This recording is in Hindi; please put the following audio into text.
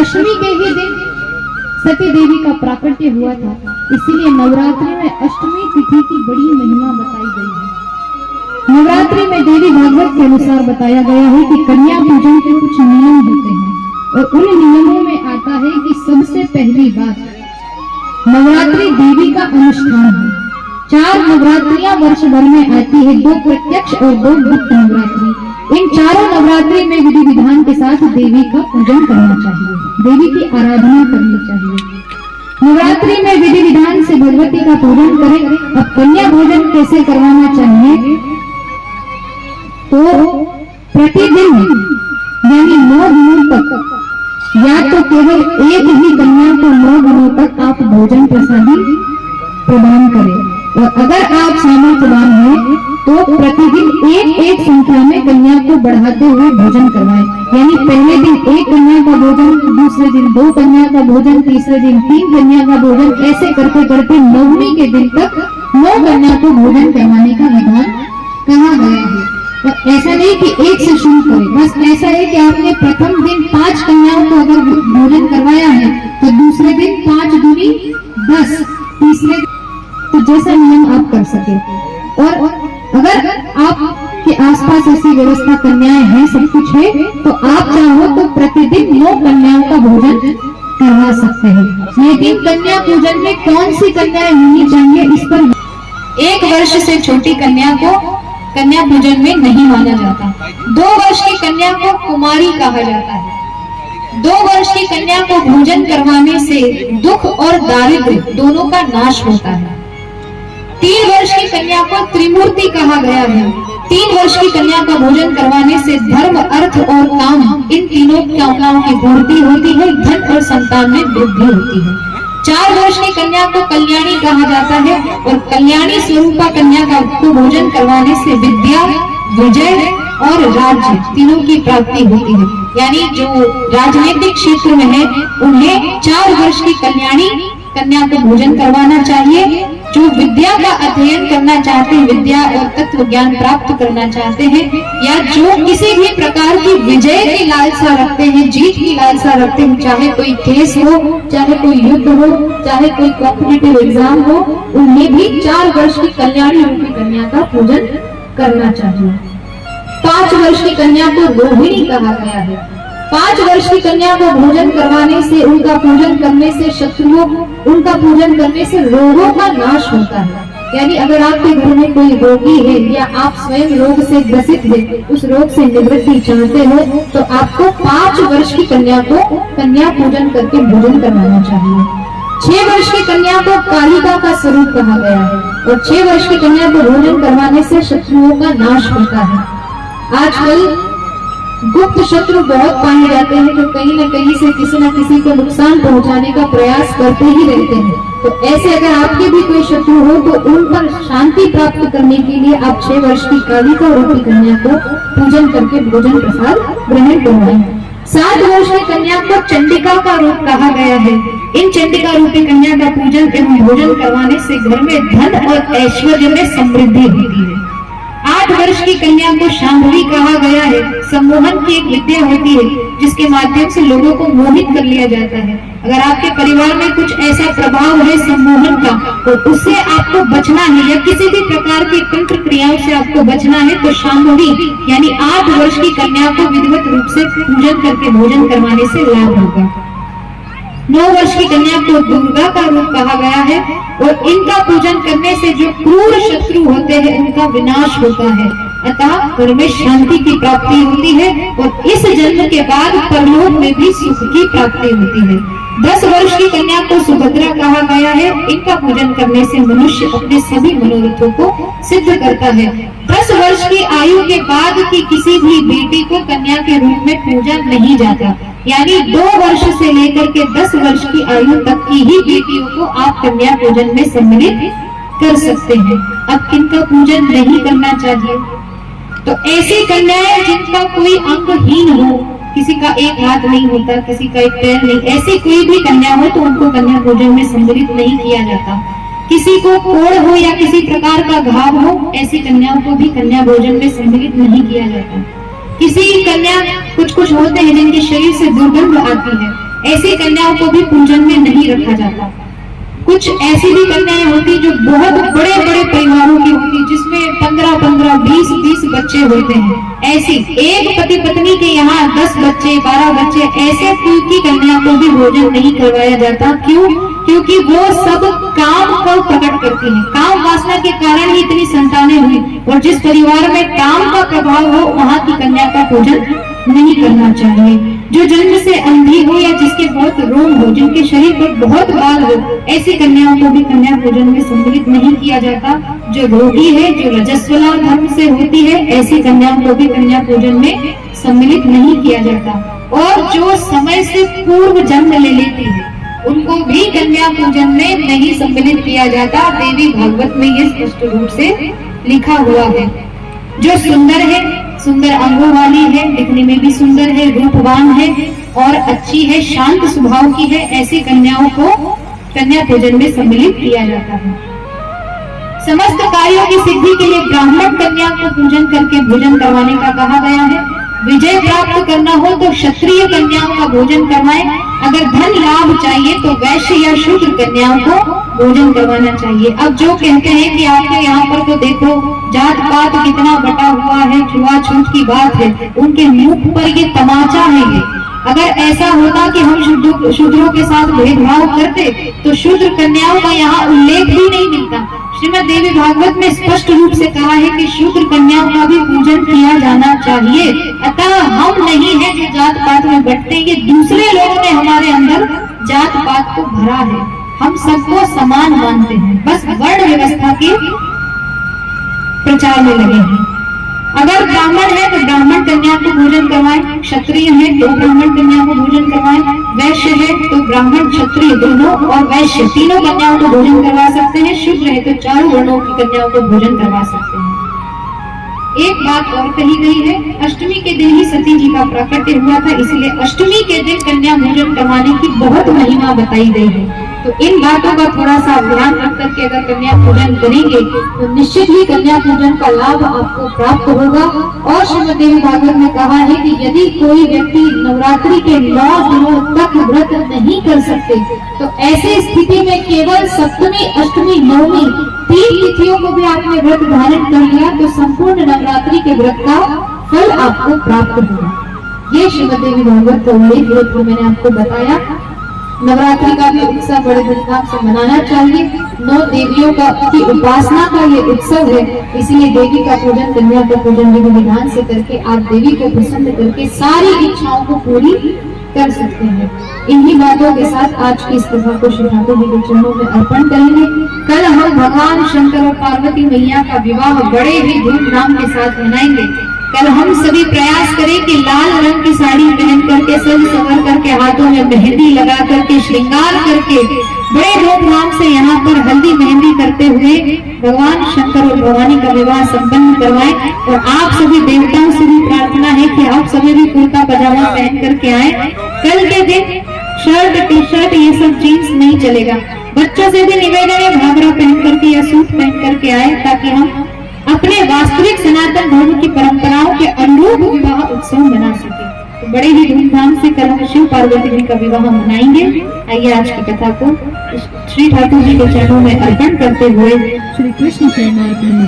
अष्टमी के ही दिन सती देवी का प्राकट्य हुआ था, इसीलिए नवरात्रि में अष्टमी तिथि की बड़ी महिमा बताई गई है। नवरात्रि में देवी भागवत के अनुसार बताया गया है कि कन्या पूजन के कुछ नियम होते हैं और उन नियमों में आता है कि सबसे पहली बात नवरात्रि देवी का अनुष्ठान है। 4 नवरात्रियां वर्ष भर में आती है, 2 प्रत्यक्ष और 2 गुप्त नवरात्रि। इन चारों नवरात्रि में विधि विधान के साथ देवी का पूजन करना चाहिए, देवी की आराधना करनी चाहिए। नवरात्रि में विधि विधान से भगवती का पूजन करें। अब कन्या भोजन कैसे करवाना चाहिए, तो प्रतिदिन यानी 9 दिनों तक या तो केवल एक ही कन्या को 9 दिनों तक आप भोजन प्रसादी प्रदान करें, और अगर आप सामर्थ्यवान हैं तो प्रतिदिन एक संख्या में कन्या को बढ़ाते हुए भोजन करवाएं। यानी पहले दिन 1 कन्या का भोजन, दूसरे दिन 2 कन्या का भोजन, तीसरे दिन 3 कन्या का भोजन, ऐसे करते करते 9वीं के दिन तक 9 कन्या को भोजन करवाने का विधान कहा गया है। और ऐसा नहीं कि 1 से शुरू करें, बस ऐसा है कि आपने प्रथम दिन 5 कन्याओं को अगर भोजन करवाया है तो दूसरे दिन 5 दूनी 10, तीसरे तो जैसा नियम आप कर सके। और अगर आपके आसपास ऐसी व्यवस्था कन्याएं हैं, सब कुछ है, तो आप चाहो तो प्रतिदिन 9 कन्याओं का भोजन करवा सकते हैं। लेकिन कन्या पूजन में कौन सी कन्याएं होनी चाहिए, इस पर 1 वर्ष से छोटी कन्या को कन्या पूजन में नहीं माना जाता। 2 वर्ष की कन्या को कुमारी कहा जाता है। 2 वर्ष की कन्या को भोजन करवाने से दुख और दारिद्र्य दोनों का नाश होता है। 3 वर्ष की कन्या को त्रिमूर्ति कहा गया है। 3 वर्ष की कन्या का भोजन करवाने से धर्म, अर्थ और काम, इन तीनों कामनाओं की पूर्ति होती है, धन और संतान में वृद्धि होती है। 4 वर्ष की कन्या को कल्याणी कहा जाता है और कल्याणी स्वरूपा कन्या को भोजन करवाने से विद्या, विजय और राज्य तीनों की प्राप्ति होती है। यानी जो राजनीतिक क्षेत्र में है उन्हें 4 वर्ष की कल्याणी कन्या को भोजन करवाना चाहिए। जो विद्या का अध्ययन करना चाहते हैं, विद्या और तत्व ज्ञान प्राप्त करना चाहते हैं, या जो किसी भी प्रकार की विजय की लालसा रखते हैं, जीत की लालसा रखते हैं, चाहे कोई केस हो, चाहे कोई युद्ध हो, चाहे कोई कॉम्पिटिटिव एग्जाम हो, उन्हें भी 4 वर्ष की कल्याणी रूपी कन्या का पूजन करना चाहिए। 5 वर्ष की कन्या को रोहिणी कहा गया है। 5 वर्ष की कन्या को भोजन करवाने से, उनका पूजन करने से शत्रुओं, उनका पूजन करने से रोगों का नाश होता है। यानी अगर आपके घर में कोई रोगी है या आप स्वयं रोग से ग्रसित है, उस रोग से निवृत्ति चाहते हो, तो आपको 5 वर्ष की कन्या को कन्या पूजन करके भोजन करवाना चाहिए। 6 वर्ष की कन्या को कालिका का स्वरूप कहा गया है और 6 वर्ष की कन्या को भोजन करवाने से शत्रुओं का नाश होता है। आजकल गुप्त शत्रु बहुत पाए जाते हैं जो कहीं न कहीं से किसी न किसी को नुकसान पहुंचाने का प्रयास करते ही रहते हैं। तो ऐसे अगर आपके भी कोई शत्रु हो तो उन पर शांति प्राप्त करने के लिए आप 6 वर्ष की कालिका रूपी कन्या को पूजन करके भोजन प्रसाद ग्रहण करवाएं। 7 वर्ष की कन्या को चंडिका का रूप कहा गया है। इन चंडिका रूपी कन्या का पूजन एवं भोजन करवाने से घर में धन और ऐश्वर्य में समृद्धि होती है। 8 वर्ष की कन्या को शांभवी कहा गया है। सम्मोहन की एक विद्या होती है जिसके माध्यम से लोगों को मोहित कर लिया जाता है। अगर आपके परिवार में कुछ ऐसा प्रभाव है सम्मोहन का, तो उससे आपको बचना है, या किसी भी प्रकार की तंत्र क्रियाओं से आपको बचना है, तो शांभवी यानी 8 वर्ष की कन्या को विधिवत रूप से पूजन करके भोजन करवाने से लाभ होगा। 9 वर्ष की कन्या को दुर्गा का रूप कहा गया है और इनका पूजन करने से जो क्रूर शत्रु होते हैं उनका विनाश होता है, अतः घर में शांति की प्राप्ति होती है और इस जन्म के बाद परलोक में भी सुख की प्राप्ति होती है। 10 वर्ष की कन्या को सुभद्रा कहा गया है। इनका पूजन करने से मनुष्य अपने सभी मनोरथों को सिद्ध करता है। 10 वर्ष की आयु के बाद की किसी भी बेटी को कन्या के रूप में पूजा नहीं जाता। यानी 2 वर्ष से लेकर के 10 वर्ष की आयु तक की ही बेटियों को आप कन्या पूजन में सम्मिलित कर सकते हैं। अब किनका पूजन नहीं करना चाहिए, तो ऐसी कन्याएं जिनका कोई अंगहीन हो, किसी का एक हाथ नहीं होता, किसी का एक पैर नहीं, ऐसी कोई भी कन्या हो तो उनको कन्या पूजन में सम्मिलित नहीं किया जाता। किसी को कोढ़ हो या किसी प्रकार का घाव हो, ऐसी कन्याओं को भी कन्या भोजन में सम्मिलित नहीं किया जाता। किसी कन्या कुछ होते हैं जिनके शरीर से दुर्गंध आती है, ऐसी कन्याओं को भी पूजन में नहीं रखा जाता। कुछ ऐसी भी कन्याएं होती जो बहुत बड़े बड़े परिवारों की होती, जिसमें 15-15, 20-20 बच्चे होते हैं। ऐसी एक पति पत्नी के यहाँ 10 बच्चे, 12 बच्चे, ऐसे कुल की कन्या को भी भोजन नहीं करवाया जाता। क्यों? क्योंकि वो सब काम को प्रकट करती हैं। काम वासना के कारण ही इतनी संतानें हुई, और जिस परिवार में काम का प्रभाव हो वहां की कन्या का पूजन नहीं करना चाहिए। जो जन्म से अंधी हो या जिसके बहुत रोग हो, जिनके शरीर पर बहुत बाल हो, ऐसी कन्याओं को भी कन्या पूजन में सम्मिलित नहीं किया जाता। जो रोगी है, जो रजस्वला धर्म से होती है, ऐसी कन्याओं को भी कन्या पूजन में सम्मिलित नहीं किया जाता। और जो समय से पूर्व जन्म ले लेती है, उनको भी कन्या पूजन में नहीं सम्मिलित किया जाता। देवी भागवत में ये स्पष्ट रूप से लिखा हुआ है। जो सुंदर है, सुंदर अंगों वाली है, दिखने में भी सुंदर है, रूपवान है और अच्छी है, शांत स्वभाव की है, ऐसी कन्याओं को कन्या पूजन में सम्मिलित किया जाता है। समस्त कार्यों की सिद्धि के लिए ब्राह्मण कन्या को पूजन करके भोजन करवाने का कहा गया है। विजय प्राप्त करना हो तो क्षत्रिय कन्याओं का भोजन करवाएं। अगर धन लाभ चाहिए तो वैश्य या शूद्र कन्याओं को भोजन करवाना चाहिए। अब जो कहते हैं कि आपके यहाँ पर तो देखो जात पात कितना बटा हुआ है, छुआछूत की बात है, उनके मुख पर ये तमाचा है। ये अगर ऐसा होता कि हम शूद्रों के साथ भेदभाव करते तो शूद्र कन्याओं का यहाँ उल्लेख भी नहीं मिलता। श्रीमद् देवी भागवत में स्पष्ट रूप से कहा है कि शूद्र कन्याओं का भी पूजन किया जाना चाहिए। अतः हम नहीं है जो जात पात में बंटते, ये दूसरे लोगों ने हमारे अंदर जात पात को भरा है। हम सबको समान मानते हैं, बस वर्ण व्यवस्था के प्रचार में लगे हैं। अगर ब्राह्मण है तो ब्राह्मण कन्या को भोजन करवाएं, क्षत्रिय है तो ब्राह्मण कन्या को भोजन करवाएं, वैश्य है तो ब्राह्मण क्षत्रिय दोनों और वैश्य तीनों कन्याओं को भोजन करवा सकते हैं। शूद्र है तो चारों वर्णों की कन्याओं को भोजन करवा सकते हैं। एक बात और कही गई है, अष्टमी के दिन ही सती जी का प्राकट्य हुआ था, इसलिए अष्टमी के दिन कन्या भोजन करवाने की बहुत महिमा बताई गई है। तो इन बातों का थोड़ा सा ध्यान रख करके अगर कन्या पूजन करेंगे तो निश्चित ही कन्या पूजन का लाभ आपको प्राप्त होगा। और श्रीमद् देवी भागवत में कहा है कि यदि कोई व्यक्ति नवरात्रि के 9 दिनों तक व्रत नहीं कर सकते तो ऐसी स्थिति में केवल सप्तमी, अष्टमी, नवमी 3 तिथियों को भी आपने व्रत धारण कर लिया तो संपूर्ण नवरात्रि के व्रत का फल आपको प्राप्त होगा। ये श्रीमद् देवी भागवत का उल्लेख जो मैंने आपको बताया। नवरात्रि का भी उत्सव बड़े धूमधाम से मनाना चाहिए। 9 देवियों की उपासना का ये उत्सव है, इसलिए देवी का पूजन, कन्या का पूजन विधि विधान से करके आप देवी को प्रसन्न करके सारी इच्छाओं को पूरी कर सकते हैं। इन्हीं बातों के साथ आज की इस कथा को श्री ठाकुर जी के चरणों में अर्पण करेंगे। कल हम भगवान शंकर और पार्वती मैया का विवाह बड़े ही धूमधाम के साथ मनाएंगे। कल हम सभी प्रयास करें कि लाल रंग की साड़ी पहन करके, सज संवर करके, हाथों में मेहंदी लगा करके, श्रृंगार करके बड़े धूमधाम से यहाँ पर हल्दी मेहंदी करते हुए भगवान शंकर और भवानी का विवाह संपन्न करवाएं। और आप सभी देवताओं से भी प्रार्थना है कि आप सभी भी कुर्ता पजामा पहन करके आए। कल के दिन शर्ट, टी शर्ट ये सब जीन्स नहीं चलेगा। बच्चों से भी निवेदन है घाघरा पहन करके या सूट पहन करके आए, ताकि हम अपने वास्तविक सनातन धर्म की परंपराओं के अनुरूप विवाह उत्सव मना सके। तो बड़े ही धूमधाम से कल हम शिव पार्वती जी का विवाह मनाएंगे। आइए आज की कथा को श्री ठाकुर जी के चरणों में अर्पण करते हुए श्री कृष्ण चरणार्पण।